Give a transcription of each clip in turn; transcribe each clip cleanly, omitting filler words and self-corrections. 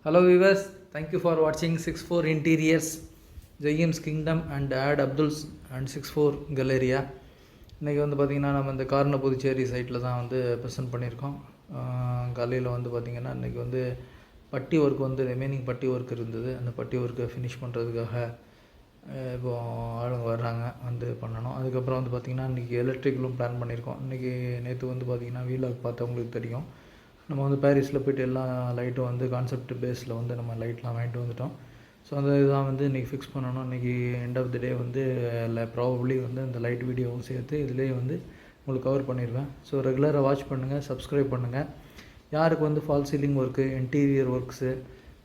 Hello viewers, thank you for watching 64 Interiors, James Kingdom and Ad Abdul's and 64 Galleria. இன்றைக்கி வந்து பார்த்திங்கன்னா நம்ம இந்த கார்ன புதுச்சேரி சைட்டில் தான் வந்து ப்ரெசென்ட் பண்ணியிருக்கோம். காலையில் வந்து பார்த்திங்கன்னா இன்றைக்கி வந்து பட்டி ஒர்க் வந்து ரிமைனிங் பட்டி ஒர்க் இருந்தது. அந்த பட்டி ஒர்க்கை ஃபினிஷ் பண்ணுறதுக்காக இப்போது ஆளுங்க வர்றாங்க, வந்து பண்ணணும். அதுக்கப்புறம் வந்து பார்த்திங்கன்னா இன்றைக்கி எலக்ட்ரிக்கலும் பிளான் பண்ணியிருக்கோம். இன்றைக்கி நேற்று வந்து பார்த்திங்கன்னா வீலாக் பார்த்தவங்களுக்கு தெரியும், நம்ம வந்து பாரிஸில் போய்ட்டு எல்லா லைட்டும் வந்து கான்செப்ட் பேஸில் வந்து நம்ம லைட்லாம் வாங்கிட்டு வந்துட்டோம். ஸோ அந்த இதுதான் வந்து இன்றைக்கி ஃபிக்ஸ் பண்ணணும். இன்றைக்கி எண்ட் ஆஃப் தி டே வந்து ப்ராபப்ளி வந்து அந்த லைட் வீடியோவும் சேர்த்து இதிலே வந்து உங்களுக்கு கவர் பண்ணிடுவேன். ஸோ ரெகுலராக வாட்ச் பண்ணுங்கள், சப்ஸ்கிரைப் பண்ணுங்கள். யாருக்கு வந்து fall ceiling work, interior works,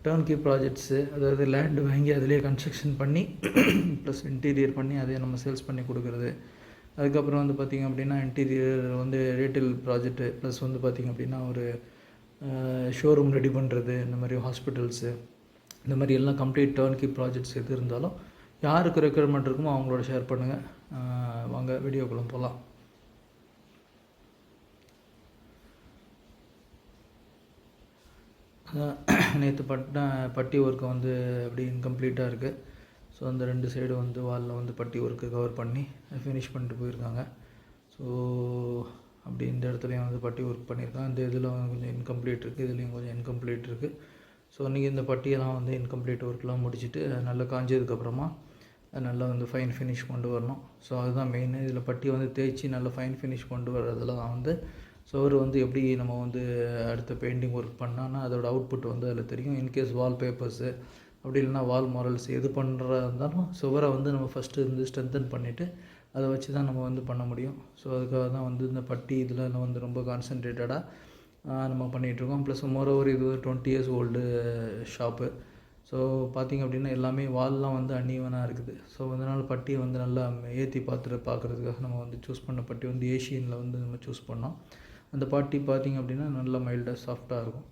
turnkey projects, அதாவது லேண்டு வாங்கி அதிலே கன்ஸ்ட்ரக்ஷன் பண்ணி ப்ளஸ் இன்டீரியர் பண்ணி அதே நம்ம சேல்ஸ் பண்ணி கொடுக்குறது. அதுக்கப்புறம் வந்து பார்த்திங்க அப்படின்னா இன்டீரியர் வந்து ரீட்டைல் ப்ராஜெக்ட்டு ப்ளஸ் வந்து பார்த்திங்க அப்படின்னா ஒரு ஷோரூம் ரெடி பண்ணுறது, இந்த மாதிரி ஹாஸ்பிட்டல்ஸு, இந்த மாதிரி எல்லாம் கம்ப்ளீட் டர்ன்கி ப்ராஜெக்ட்ஸ் எது இருந்தாலும் யாருக்கு ரெக்குயர்மெண்ட் இருக்குமோ அவங்களோட ஷேர் பண்ணுங்கள். வாங்க வீடியோக்குள்ள போகலாம். நேற்று பட்டி ஒர்க்கு வந்து அப்படி இன்கம்ப்ளீட்டாக இருக்குது. ஸோ அந்த ரெண்டு சைடு வந்து வாலில் வந்து பட்டி ஒர்க்கு கவர் பண்ணி ஃபினிஷ் பண்ணிட்டு போயிருக்காங்க. ஸோ அப்படி இந்த இடத்துலையும் வந்து பட்டி ஒர்க் பண்ணியிருக்காங்க. இந்த இதில் கொஞ்சம் இன்கம்ப்ளீட் இருக்குது, இதுலேயும் கொஞ்சம் இன்கம்ப்ளீட் இருக்குது. ஸோ இன்றைக்கி இந்த பட்டியெல்லாம் வந்து இன்கம்ப்ளீட் ஒர்க்லாம் முடிச்சுட்டு நல்லா காஞ்சதுக்கப்புறமா நல்லா வந்து ஃபைன் ஃபினிஷ் கொண்டு வரணும். ஸோ அதுதான் மெயின். இதில் பட்டி வந்து தேய்ச்சி நல்லா ஃபைன் ஃபினிஷ் கொண்டு வர்றதுல தான் வந்து சுவர் வந்து எப்படி நம்ம வந்து அடுத்த பெயிண்டிங் ஒர்க் பண்ணான்னா அதோட அவுட்புட் வந்து அதில் தெரியும். இன்கேஸ் வால் பேப்பர்ஸு அப்படி இல்லைனா வால் மாரல்ஸ் எது பண்ணுறதா இருந்தாலும் சுவரை வந்து நம்ம ஃபஸ்ட்டு வந்து ஸ்ட்ரென்தன் பண்ணிவிட்டு அதை வச்சு தான் நம்ம வந்து பண்ண முடியும். ஸோ அதுக்காக தான் வந்து இந்த பட்டி இதில் வந்து ரொம்ப கான்சன்ட்ரேட்டடாக நம்ம பண்ணிகிட்ருக்கோம். ப்ளஸ் மோரோவர் இது 20 years ஓல்டு ஷாப்பு. ஸோ பார்த்திங்க அப்படின்னா எல்லாமே வால்லாம் வந்து அன்ஈவனாக இருக்குது. ஸோ அதனால் பட்டியை வந்து நல்லா ஏற்றி பார்க்குறதுக்காக நம்ம வந்து சூஸ் பண்ண பட்டி வந்து ஏஷியனில் வந்து நம்ம சூஸ் பண்ணோம். அந்த பட்டி பார்த்திங்க அப்படின்னா நல்லா மைல்டாக சாஃப்டாக இருக்கும்.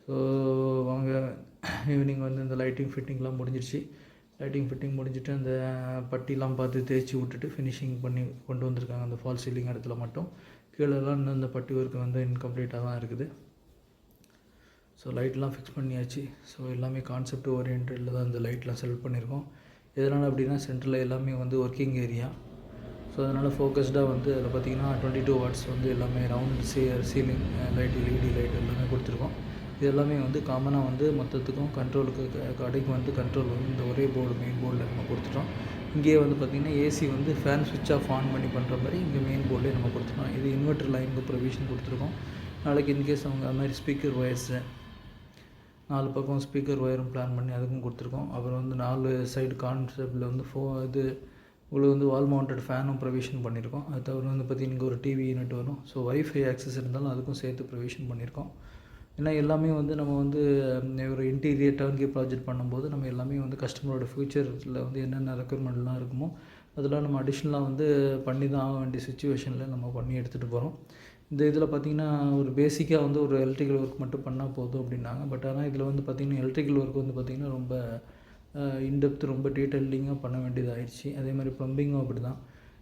ஸோ வாங்க ஈவினிங் வந்து இந்த லைட்டிங் ஃபிட்டிங்லாம் முடிஞ்சிடுச்சு. லைட்டிங் ஃபிட்டிங் முடிஞ்சுட்டு அந்த பட்டிலாம் பார்த்து தேய்ச்சி விட்டுட்டு ஃபினிஷிங் பண்ணி கொண்டு வந்திருக்காங்க. அந்த ஃபால் சீலிங் இடத்துல மட்டும், கீழெல்லாம் இன்னும் இந்த பட்டி ஒர்க்கு வந்து இன்கம்ப்ளீட்டாக தான் இருக்குது. ஸோ லைட்லாம் ஃபிக்ஸ் பண்ணியாச்சு. ஸோ எல்லாமே கான்செப்ட் ஓரியன்டில் தான் இந்த லைட்லாம் செலக்ட் பண்ணியிருக்கோம். எதனால் அப்படின்னா சென்டரில் எல்லாமே வந்து ஒர்க்கிங் ஏரியா. ஸோ அதனால் ஃபோக்கஸ்டாக வந்து அதில் பார்த்திங்கன்னா 22 watts வந்து எல்லாமே round ceiling light, LED light எல்லாமே கொடுத்துருக்கோம். இது எல்லாமே வந்து காமனாக வந்து மொத்தத்துக்கும் கண்ட்ரோலுக்கு கடைக்கு வந்து கண்ட்ரோல் வந்து இந்த ஒரே போர்டு மெயின் போர்டில் நம்ம கொடுத்துட்டோம். இங்கேயே வந்து பார்த்திங்கன்னா ஏசி வந்து ஃபேன் சுவிட்ச் ஆஃப் ஆன் பண்ணி பண்ணுற மாதிரி இங்கே மெயின் போர்ட்லேயே நம்ம கொடுத்துட்டோம். இது இன்வெர்டர் லைனுக்கு ப்ரொவிஷன் கொடுத்துருக்கோம். நாளைக்கு இன்கேஸ் அவங்க அது மாதிரி ஸ்பீக்கர் ஒயர்ஸு 4 பக்கம் ஸ்பீக்கர் ஒயரும் பிளான் பண்ணி அதுக்கும் கொடுத்துருக்கோம். அப்புறம் வந்து 4 சைடு கான்செப்டில் வந்து இது உங்களுக்கு வந்து வால் மவுண்டட் ஃபேனும் ப்ரொவிஷன் பண்ணியிருக்கோம். அது தவிர வந்து பார்த்திங்கன்னா இங்கே ஒரு டிவி யூனிட் வரும். ஸோ வைஃபை ஆக்சஸ் இருந்தாலும் அதுக்கும் சேர்த்து ப்ரொவிஷன் பண்ணியிருக்கோம். ஏன்னா எல்லாமே வந்து நம்ம வந்து ஒரு இன்டீரியர் டர்ன்கி ப்ராஜெக்ட் பண்ணும்போது நம்ம எல்லாமே வந்து கஸ்டமரோட ஃப்யூச்சரில் வந்து என்னென்ன ரெக்குயர்மெண்ட்லாம் இருக்குமோ அதெல்லாம் நம்ம அடிஷ்னலாக வந்து பண்ணி தான் ஆக வேண்டிய சுச்சுவேஷனில் நம்ம பண்ணி எடுத்துகிட்டு போகிறோம். இந்த இதில் பார்த்திங்கன்னா ஒரு பேசிக்காக வந்து ஒரு எலக்ட்ரிக்கல் ஒர்க் மட்டும் பண்ணால் போதும் அப்படின்னாங்க. பட் ஆனால் இதில் வந்து பார்த்திங்கன்னா எலக்ட்ரிக்கல் ஒர்க் வந்து பார்த்திங்கன்னா ரொம்ப இன்டெப்த், ரொம்ப டீட்டெயிலிங்காக பண்ண வேண்டியதாகிடுச்சு. அதே மாதிரி ப்ளம்பிங்கும் அப்படி தான்,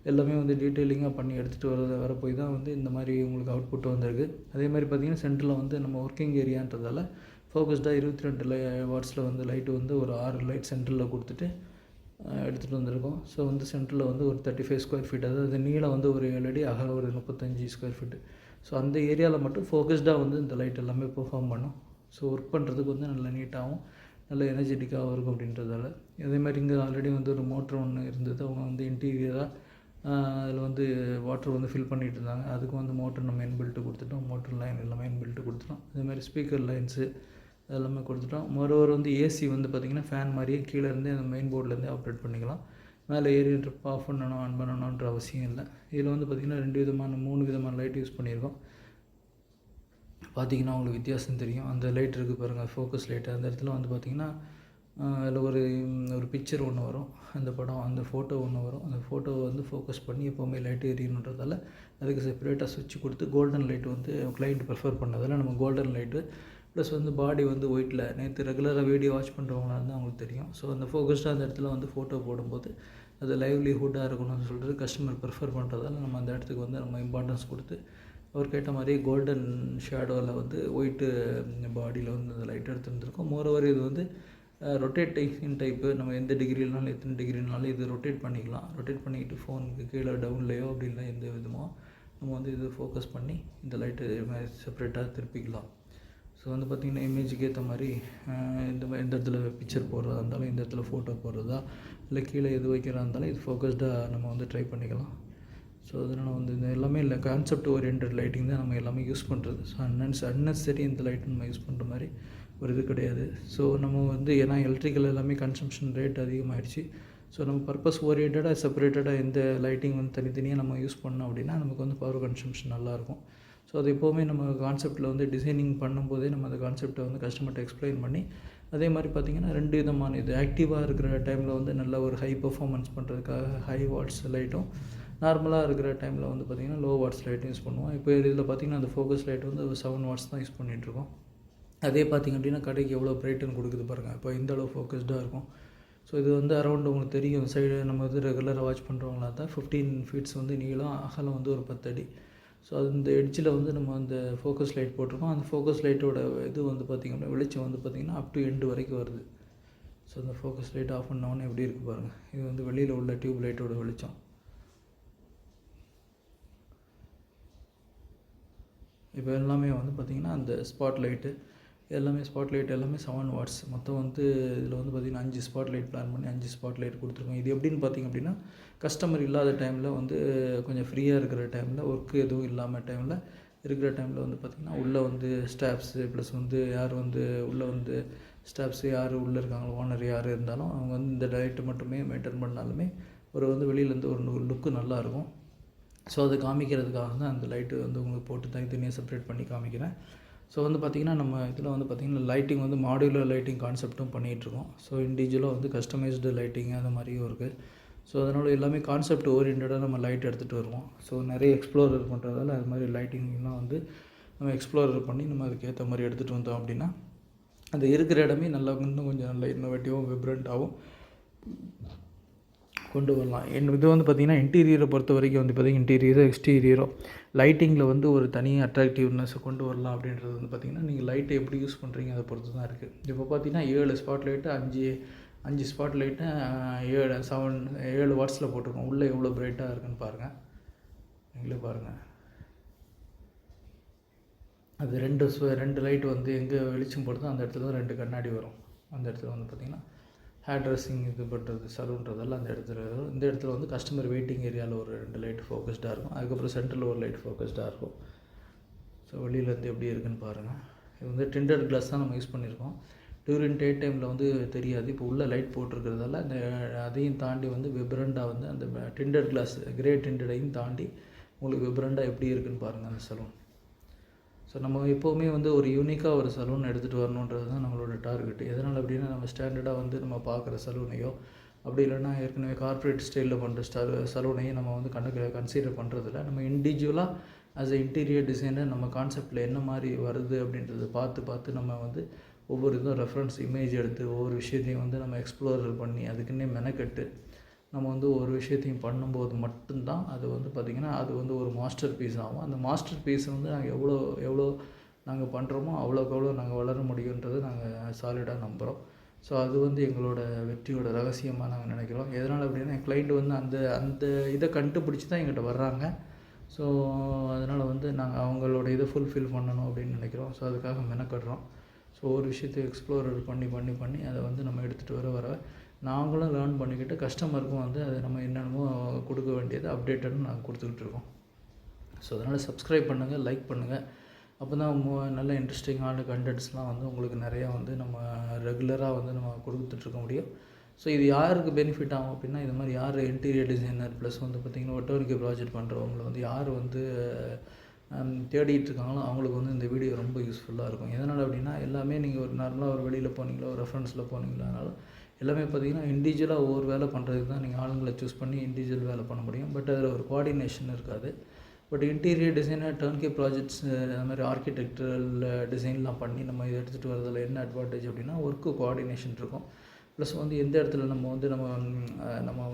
எல்லாமே வந்து டீட்டெயிலிங்காக பண்ணி எடுத்துகிட்டு வர போய் தான் வந்து இந்த மாதிரி உங்களுக்கு அவுட்புட் வந்திருக்கு. அதே மாதிரி பார்த்திங்கன்னா சென்டரில் வந்து நம்ம ஒர்க்கிங் ஏரியான்றதால ஃபோக்கஸ்டாக 22 wattsல வந்து லைட்டு வந்து ஒரு 6 லைட் சென்டரில் கொடுத்துட்டு எடுத்துகிட்டு வந்திருக்கோம். ஸோ வந்து சென்டரில் வந்து ஒரு 35 square feet, அதாவது நீளம் வந்து ஒரு 7 அடி, அகலம் ஒரு 35 square feet. ஸோ அந்த ஏரியாவில் மட்டும் ஃபோக்கஸ்டாக வந்து இந்த லைட் எல்லாமே பெர்ஃபார்ம் பண்ணும். ஸோ ஒர்க் பண்ணுறதுக்கு வந்து நல்லா நீட்டாகவும் நல்ல எனர்ஜெட்டிக்காகவும் இருக்கும் அப்படின்றதால. அதே மாதிரி இங்கே ஆல்ரெடி வந்து ஒரு மோட்ரு ஒன்று இருந்தது. அவங்க வந்து இன்டீரியராக அதில் வந்து வாட்டர் வந்து ஃபில் பண்ணிகிட்டு இருந்தாங்க. அதுக்கு வந்து மோட்டர் நம்ம இன்பில்ட்டு கொடுத்துட்டோம். மோட்டர் லைன் எல்லாமே இன்பில்ட்டு கொடுத்துட்டோம். அதேமாதிரி ஸ்பீக்கர் லைன்ஸு எல்லாமே கொடுத்துட்டோம். மறுவர் வந்து ஏசி வந்து பார்த்திங்கன்னா ஃபேன் மாதிரியே கீழே இருந்து அந்த மெயின் போர்ட்லேருந்தே ஆப்ரேட் பண்ணிக்கலாம். மேலே ஏறி ட்ரிப் ஆஃப் பண்ணணும், ஆன் பண்ணணுன்ற அவசியம் இல்லை. இதில் வந்து பார்த்திங்கன்னா 3 விதமான லைட் யூஸ் பண்ணியிருக்கோம். பார்த்திங்கன்னா உங்களுக்கு வித்தியாசம் தெரியும். அந்த லைட் இருக்குது பாருங்கள், ஃபோக்கஸ் லைட்டு. அந்த இடத்துல வந்து பார்த்திங்கன்னா அதில் ஒரு பிக்சர் ஒன்று வரும், அந்த படம், அந்த ஃபோட்டோ ஒன்று வரும். அந்த ஃபோட்டோவை வந்து ஃபோக்கஸ் பண்ணி எப்போவுமே லைட்டு எரியணுன்றதால அதுக்கு செப்பரேட்டாக சுவிட்ச் கொடுத்து கோல்டன் லைட் வந்து கிளைண்ட் ப்ரிஃபர் பண்ணதில் நம்ம கோல்டன் லைட்டு ப்ளஸ் வந்து பாடி வந்து ஒயிட்டில். நேற்று ரெகுலராக வீடியோ வாட்ச் பண்ணுறவங்களா இருந்தால் அவங்களுக்கு தெரியும். ஸோ அந்த ஃபோக்கஸ்டாக அந்த இடத்துல வந்து ஃபோட்டோ போடும்போது அது லைவ்லிஹுட்டாக இருக்கணும்னு சொல்லிட்டு கஸ்டமர் ப்ரிஃபர் பண்ணுறதால நம்ம அந்த இடத்துக்கு வந்து நம்ம இம்பார்ட்டன்ஸ் கொடுத்து அவர் கேட்ட மாதிரி கோல்டன் ஷேடோவில் வந்து ஒயிட்டு பாடியில் வந்து அந்த லைட் எடுத்துருந்துருக்கோம். மோரோவர் இது வந்து ரொட்டேட்டிங் டைப்பு. நம்ம எந்த டிகிரினாலும் எத்தனை டிகிரினாலும் இது ரொட்டேட் பண்ணிக்கலாம். ரொட்டேட் பண்ணிக்கிட்டு ஃபோனுக்கு கீழே டவுன்லேயோ அப்படி இல்லை எந்த விதமோ நம்ம வந்து இது ஃபோக்கஸ் பண்ணி இந்த லைட்டு செப்பரேட்டாக திருப்பிக்கலாம். ஸோ வந்து பார்த்திங்கன்னா இமேஜுக்கு ஏற்ற மாதிரி எந்த இடத்துல பிக்சர் போடுறதா இருந்தாலும், இந்த இடத்துல ஃபோட்டோ போடுறதா இல்லை கீழே எது வைக்கிறதா இருந்தாலும் இது ஃபோக்கஸ்டாக நம்ம வந்து ட்ரை பண்ணிக்கலாம். ஸோ அதனால் வந்து இது எல்லாமே இல்லை கான்செப்ட் ஓரியன்ட் லைட்டிங் தான் நம்ம எல்லாமே யூஸ் பண்ணுறது. ஸோ அன்னெசரி இந்த லைட் நம்ம யூஸ் பண்ணுற மாதிரி ஒரு இது கிடையாது. ஸோ நம்ம வந்து ஏன்னா எலக்ட்ரிக்கல் எல்லாமே கன்சம்ஷன் ரேட் அதிகமாகிடுச்சு. ஸோ நம்ம பர்பஸ் ஓரியன்டாக செப்பரேட்டடாக இந்த லைட்டிங் வந்து தனித்தனியாக நம்ம யூஸ் பண்ணோம் அப்படின்னா நமக்கு வந்து பவர் கன்சம்ஷன் நல்லாயிருக்கும். ஸோ அது எப்போவுமே நம்ம கான்செப்ட்டில் வந்து டிசைனிங் பண்ணும்போதே நம்ம அந்த கான்செப்டை வந்து கஸ்டமர்கிட்ட எக்ஸ்பிளைன் பண்ணி அதே மாதிரி பார்த்திங்கன்னா 2 விதமான இது ஆக்டிவாக இருக்கிற டைமில் வந்து நல்ல ஒரு ஹை பர்ஃபார்மன்ஸ் பண்ணுறதுக்காக ஹை வாட்ஸ் லைட்டும், நார்மலாக இருக்கிற டைமில் வந்து பார்த்திங்கன்னா லோ வாட்ஸ் லைட்டும் யூஸ் பண்ணுவோம். இப்போ இதில் பார்த்திங்கன்னா அந்த ஃபோக்கஸ் லைட் வந்து 7 வாட்ஸ் தான் யூஸ் பண்ணிகிட்ருக்கோம். அதே பார்த்திங்க அப்படின்னா கடைக்கு எவ்வளோ பிரைட்டுன்னு கொடுக்குது பாருங்கள். இப்போ இந்த அளவு ஃபோக்கஸ்டாக இருக்கும். ஸோ இது வந்து அரௌண்ட் உங்களுக்கு தெரியும் சைடு நம்ம வந்து ரெகுலராக வாட்ச் பண்ணுறவங்களா தான் 15 ஃபீட்ஸ் வந்து நீளம், அகலம் வந்து ஒரு 10 அடி. ஸோ அது இந்த எட்ஜில் வந்து நம்ம அந்த ஃபோக்கஸ் லைட் போட்டிருக்கோம். அந்த ஃபோக்கஸ் லைட்டோட இது வந்து பார்த்திங்க அப்படின்னா வெளிச்சம் வந்து பார்த்திங்கன்னா அப் டு எண்டு வரைக்கும் வருது. ஸோ அந்த ஃபோக்கஸ் லைட் ஆஃப் பண்ணோன்னே எப்படி இருக்குது பாருங்கள். இது வந்து வெளியில் உள்ள டியூப் லைட்டோட வெளிச்சம். இப்போ எல்லாமே வந்து பார்த்திங்கன்னா அந்த ஸ்பாட் லைட்டு எல்லாமே 7 வாட்ஸ். மொத்தம் வந்து இதில் வந்து பார்த்திங்கன்னா 5 ஸ்பாட் லைட் பிளான் பண்ணி 5 ஸ்பாட் லைட் கொடுத்துருக்கோம். இது எப்படின்னு பார்த்திங்க அப்படின்னா கஸ்டமர் இல்லாத டைமில் வந்து கொஞ்சம் ஃப்ரீயாக இருக்கிற டைமில் ஒர்க்கு எதுவும் இல்லாமல் டைமில் இருக்கிற டைமில் வந்து பார்த்திங்கன்னா உள்ளே வந்து ஸ்டாஃப்ஸு ப்ளஸ் வந்து யார் வந்து உள்ளே வந்து ஸ்டாஃப்ஸு யார் உள்ளே இருக்காங்களோ ஓனர் யார் இருந்தாலும் அவங்க வந்து இந்த லைட்டு மட்டுமே மெயின்டைன் பண்ணாலுமே ஒரு வந்து வெளியிலேருந்து ஒரு லுக்கு நல்லாயிருக்கும். ஸோ அதை காமிக்கிறதுக்காக தான் அந்த லைட்டு வந்து உங்களுக்கு போட்டு தனித்தனியாக செப்பரேட் பண்ணி காமிக்கிறேன். ஸோ வந்து பார்த்திங்கன்னா நம்ம இதில் வந்து பார்த்திங்கன்னா லைட்டிங் வந்து மாடுலர் லைட்டிங் கான்செப்ட்டும் பண்ணிகிட்ருக்கோம். ஸோ இண்டிவிஜுவலாக வந்து கஸ்டமைஸ்டு லைட்டிங் அந்த மாதிரியும் இருக்குது. ஸோ அதனால் எல்லாமே கான்செப்ட் ஓரியன்டாக நம்ம லைட் எடுத்துகிட்டு வருவோம். ஸோ நிறைய எக்ஸ்ப்ளோரர் பண்ணுறதால அது மாதிரி லைட்டிங்லாம் வந்து நம்ம எக்ஸ்ப்ளோரர் பண்ணி நம்ம அதுக்கேற்ற மாதிரி எடுத்துகிட்டு வந்தோம் அப்படின்னா அது இருக்கிற இடமே நல்லா இன்னும் கொஞ்சம் நல்லா இன்னோவேட்டிவாகவும் விப்ரண்ட்டாகவும் கொண்டு வரலாம். இது வந்து பார்த்திங்கன்னா இன்டீரியரை பொறுத்த வரைக்கும் வந்து பார்த்திங்கன்னா இன்டீரியரோ எக்ஸ்டீரியரோ லைட்டிங்கில் வந்து ஒரு தனி அட்ராக்டிவ்னஸை கொண்டு வரலாம் அப்படின்றது வந்து பார்த்திங்கன்னா நீங்கள் லைட்டை எப்படி யூஸ் பண்ணுறீங்க அதை பொறுத்து தான் இருக்குது. இப்போ பார்த்திங்கன்னா 7 ஸ்பாட் லைட்டு 5 ஸ்பாட் லைட்டு 7 வாட்ஸில் போட்டிருக்கோம். உள்ளே எவ்வளோ பிரைட்டாக இருக்குன்னு பாருங்கள், நீங்களே பாருங்கள். அது 2 லைட் வந்து எங்கே வெளிச்சம் போடுதோ அந்த இடத்துல தான் 2 கண்ணாடி வரும். அந்த இடத்துல வந்து பார்த்திங்கன்னா ஹேர் ட்ரெஸ்ஸிங் இது பண்ணுறது சலூன்றதெல்லாம் அந்த இடத்துல இருக்கும். இந்த இடத்துல வந்து கஸ்டமர் வெயிட்டிங் ஏரியாவில் ஒரு 2 லைட் ஃபோக்கஸ்டாக இருக்கும். அதுக்கப்புறம் சென்டரில் ஒரு லைட் ஃபோக்கஸ்டாக இருக்கும். ஸோ வெளியிலேருந்து எப்படி இருக்குன்னு பாருங்கள். இது வந்து டிண்டட் கிளாஸ் தான் நம்ம யூஸ் பண்ணியிருக்கோம். டியூரிங் டே டைமில் வந்து தெரியாது. இப்போ உள்ள லைட் போட்டிருக்கிறதால அந்த அதையும் தாண்டி வந்து விப்ரண்டாக வந்து அந்த டிண்டட் கிளாஸ் கிரே டிண்டடையும் தாண்டி உங்களுக்கு விப்ரண்டாக எப்படி இருக்குன்னு பாருங்கள் அந்த சலூன். ஸோ நம்ம எப்போவுமே வந்து ஒரு யூனிக்காக ஒரு சலூன் எடுத்துகிட்டு வரணுன்றது தான் நம்மளோட டார்கெட். எதனால் அப்படின்னா நம்ம ஸ்டாண்டர்டாக வந்து நம்ம பார்க்குற சலூனையோ அப்படி இல்லைன்னா ஏற்கனவே கார்ப்பரேட் ஸ்டைலில் பண்ணுற சலூனையும் நம்ம வந்து கன்சிடர் பண்ணுறதில்ல. நம்ம இண்டிவிஜுவலாக ஆஸ் எ இன்டீரியர் டிசைனர் நம்ம கான்செப்டில் என்ன மாதிரி வருது அப்படின்றத பார்த்து நம்ம வந்து ஒவ்வொரு இதுவும் ரெஃபரன்ஸ் இமேஜ் எடுத்து ஒவ்வொரு விஷயத்தையும் வந்து நம்ம எக்ஸ்ப்ளோரர் பண்ணி அதுக்குன்னே மெனக்கெட்டு நம்ம வந்து ஒரு விஷயத்தையும் பண்ணும்போது மட்டும்தான் அது வந்து பார்த்திங்கன்னா அது வந்து ஒரு மாஸ்டர் பீஸ் ஆகும். அந்த மாஸ்டர் பீஸை வந்து நாங்கள் எவ்வளோ நாங்கள் பண்ணுறோமோ அவ்வளோக்கு நாங்கள் வளர முடியுன்றதை நாங்கள் சாலிடாக நம்புகிறோம். ஸோ அது வந்து எங்களோட வெற்றியோட ரகசியமாக நாங்கள் நினைக்கிறோம். எதனால் அப்படின்னா என் கிளைண்ட் வந்து அந்த இதை கண்டுபிடிச்சி தான் எங்கிட்ட வர்றாங்க. ஸோ அதனால் வந்து நாங்கள் அவங்களோட இதை ஃபுல்ஃபில் பண்ணணும் அப்படின்னு நினைக்கிறோம். ஸோ அதுக்காக மெனக்கடுறோம். ஸோ ஒரு விஷயத்தை எக்ஸ்ப்ளோரர் பண்ணி அதை வந்து நம்ம எடுத்துகிட்டு வர நாங்களும் லேர்ன் பண்ணிக்கிட்டு கஸ்டமருக்கும் வந்து அதை நம்ம என்னென்னமோ கொடுக்க வேண்டியது அப்டேட்டட்னு நாங்கள் கொடுத்துக்கிட்டு இருக்கோம். ஸோ அதனால் சப்ஸ்கிரைப் பண்ணுங்கள், லைக் பண்ணுங்கள். அப்போ தான் நல்ல இன்ட்ரெஸ்டிங்கான கண்டென்ட்ஸ்லாம் வந்து உங்களுக்கு நிறையா வந்து நம்ம ரெகுலராக வந்து நம்ம கொடுத்துட்ருக்க முடியும். ஸோ இது யாருக்கு பெனிஃபிட் ஆகும் அப்படின்னா இது மாதிரி யார் இன்டீரியர் டிசைனர் ப்ளஸ் வந்து பார்த்திங்கன்னா ஒட்டோரிக்கை ப்ராஜெக்ட் பண்ணுறவங்கள வந்து யார் வந்து தேடிட்டு இருக்காங்களோ அவங்களுக்கு வந்து இந்த வீடியோ ரொம்ப யூஸ்ஃபுல்லாக இருக்கும். எதனால் அப்படின்னா எல்லாமே நீங்கள் ஒரு நார்மலாக ஒரு வெளியில் போனீங்களோ ஒரு ரெஃபரன்ஸில் போனீங்களானாலும் எல்லாமே பார்த்திங்கன்னா இண்டிவிஜுவலாக ஒவ்வொரு வேலை பண்ணுறதுக்கு தான் நீங்கள் ஆளுங்களை சூஸ் பண்ணி இண்டிவிஜுவல் வேலை பண்ண முடியும். பட் அதில் ஒரு கோஆர்டினேஷன் இருக்காது. பட் இன்டீரியர் டிசைனர் டர்ன்கே ப்ராஜெக்ட்ஸ் அது மாதிரி ஆர்கிடெக்சரல் டிசைன்லாம் பண்ணி நம்ம இதை எடுத்துகிட்டு வரதில் என்ன அட்வான்டேஜ் அப்படின்னா ஒர்க்கு கோஆர்டினேஷன் இருக்கும். ப்ளஸ் வந்து எந்த இடத்துல நம்ம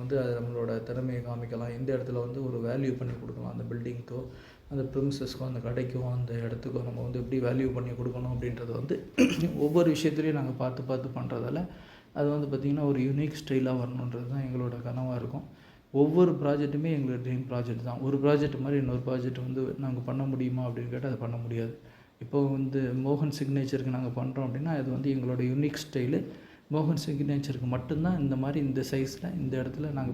வந்து அது நம்மளோட திறமையை காமிக்கலாம், எந்த இடத்துல வந்து ஒரு வேல்யூ பண்ணி கொடுக்கலாம் அந்த பில்டிங்க்கோ அந்த ப்ரிமிசஸ்க்கும் அந்த கடைக்கும் அந்த இடத்துக்கும் நம்ம வந்து எப்படி வேல்யூ பண்ணி கொடுக்கணும் அப்படின்றத வந்து ஒவ்வொரு விஷயத்துலையும் நாங்கள் பார்த்து பார்த்து பண்ணுறதால அது வந்து பார்த்திங்கன்னா ஒரு யூனிக் ஸ்டைலாக வரணுன்றது தான் எங்களோட கனவாக இருக்கும். ஒவ்வொரு ப்ராஜெக்ட்டுமே எங்களோட ட்ரீம் ப்ராஜெக்ட் தான். ஒரு ப்ராஜெக்ட் மாதிரி இன்னொரு ப்ராஜெக்ட் வந்து நாங்கள் பண்ண முடியுமா அப்படின்னு கேட்டால் அதை பண்ண முடியாது. இப்போ வந்து மோகன் சிக்னேச்சருக்கு நாங்கள் பண்ணுறோம் அப்படின்னா அது வந்து எங்களோட யூனிக் ஸ்டைலு. மோகன் சிக்னேச்சருக்கு மட்டும்தான் இந்த மாதிரி இந்த சைஸில் இந்த இடத்துல நாங்கள்